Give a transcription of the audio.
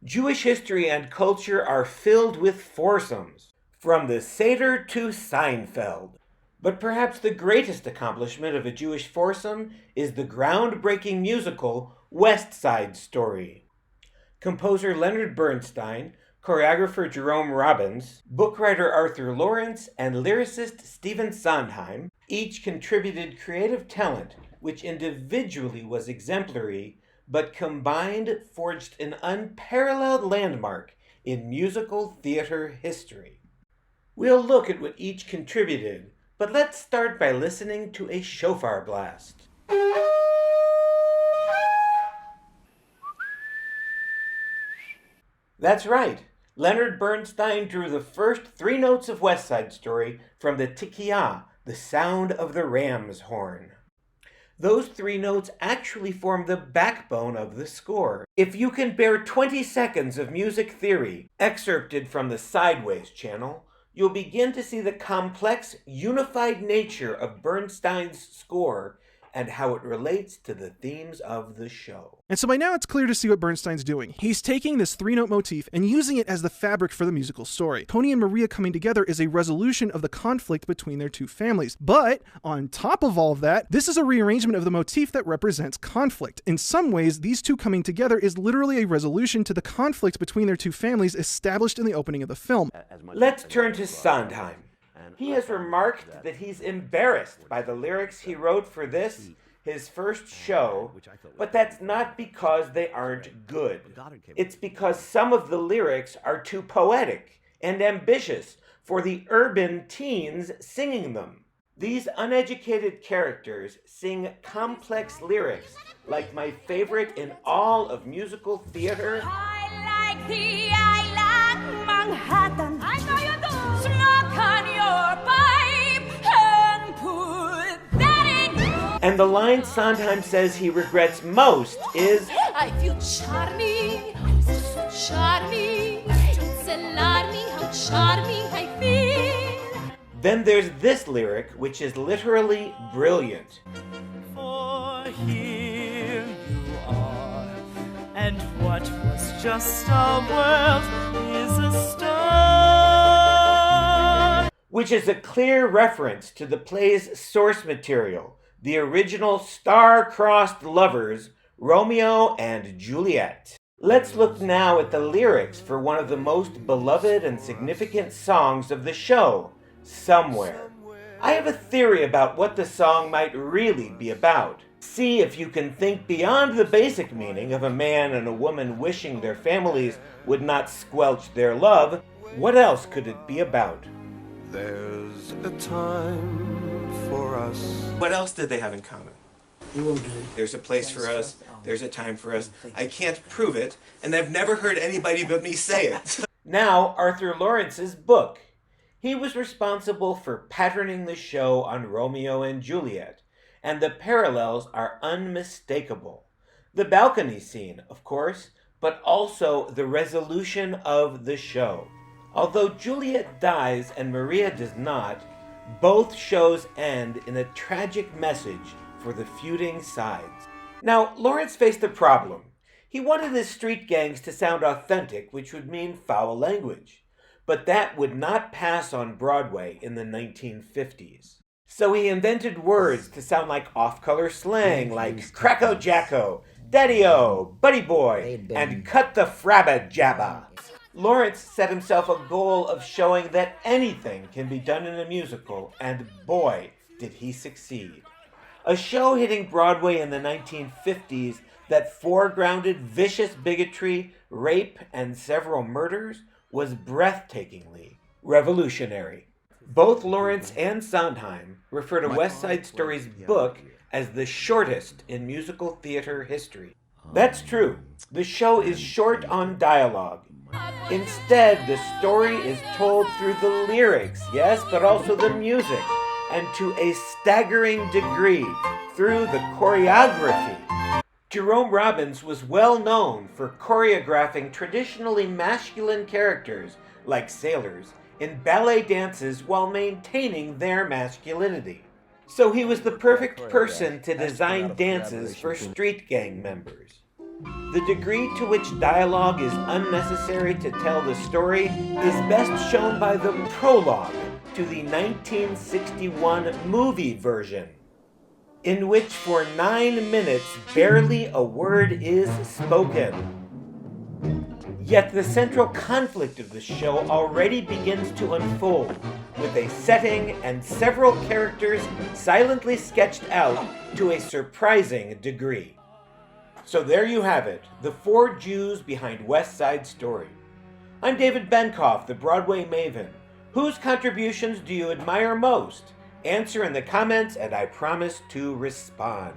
Jewish history and culture are filled with foursomes, from the Seder to Seinfeld. But perhaps the greatest accomplishment of a Jewish foursome is the groundbreaking musical West Side Story. Composer Leonard Bernstein, choreographer Jerome Robbins, book-writer Arthur Laurents, and lyricist Stephen Sondheim each contributed creative talent which individually was exemplary, but combined forged an unparalleled landmark in musical theater history. We'll look at what each contributed, but let's start by listening to a shofar blast. That's right. Leonard Bernstein drew the first 3 notes of West Side Story from the tikiyah, the sound of the ram's horn. Those 3 notes actually form the backbone of the score. If you can bear 20 seconds of music theory, excerpted from the Sideways channel, you'll begin to see the complex, unified nature of Bernstein's score and how it relates to the themes of the show. And so by now it's clear to see what Bernstein's doing. He's taking this 3-note motif and using it as the fabric for the musical story. Tony and Maria coming together is a resolution of the conflict between their 2 families. But on top of all of that, this is a rearrangement of the motif that represents conflict. In some ways, these 2 coming together is literally a resolution to the conflict between their 2 families established in the opening of the film. Let's turn to Sondheim. He has remarked that he's embarrassed by the lyrics he wrote for this, his first show, but that's not because they aren't good. It's because some of the lyrics are too poetic and ambitious for the urban teens singing them. These uneducated characters sing complex lyrics like my favorite in all of musical theater. I like Manhattan. I know you do. Smoke on your pipe and put that in. And the line Sondheim says he regrets most is, I feel charming. I'm so charming. Don't alarm me how charming I feel. Then there's this lyric, which is literally brilliant. For here you are, and what was just a world is a star. Which is a clear reference to the play's source material, the original star-crossed lovers, Romeo and Juliet. Let's look now at the lyrics for one of the most beloved and significant songs of the show, Somewhere. I have a theory about what the song might really be about. See if you can think beyond the basic meaning of a man and a woman wishing their families would not squelch their love. What else could it be about? There's a time for us. What else did they have in common? There's a place for us, there's a time for us. I can't prove it, and I've never heard anybody but me say it. Now, Arthur Laurents' book. He was responsible for patterning the show on Romeo and Juliet, and the parallels are unmistakable. The balcony scene, of course, but also the resolution of the show. Although Juliet dies and Maria does not, both shows end in a tragic message for the feuding sides. Now, Laurents faced a problem. He wanted his street gangs to sound authentic, which would mean foul language. But that would not pass on Broadway in the 1950s. So he invented words to sound like off-color slang, like cracko jacko, daddy-o, buddy boy, and cut the frabbajabba. Laurents set himself a goal of showing that anything can be done in a musical, and boy, did he succeed. A show hitting Broadway in the 1950s that foregrounded vicious bigotry, rape, and several murders was breathtakingly revolutionary. Both Laurents and Sondheim refer to West Side Story's book as the shortest in musical theater history. That's true. The show is short on dialogue. Instead, the story is told through the lyrics, yes, but also the music, and to a staggering degree through the choreography. Jerome Robbins was well known for choreographing traditionally masculine characters, like sailors, in ballet dances while maintaining their masculinity. So he was the perfect person to design dances for street gang members. The degree to which dialogue is unnecessary to tell the story is best shown by the prologue to the 1961 movie version, in which for 9 minutes barely a word is spoken. Yet the central conflict of the show already begins to unfold, with a setting and several characters silently sketched out to a surprising degree. So there you have it, the 4 Jews behind West Side Story. I'm David Benkof, the Broadway Maven. Whose contributions do you admire most? Answer in the comments and I promise to respond.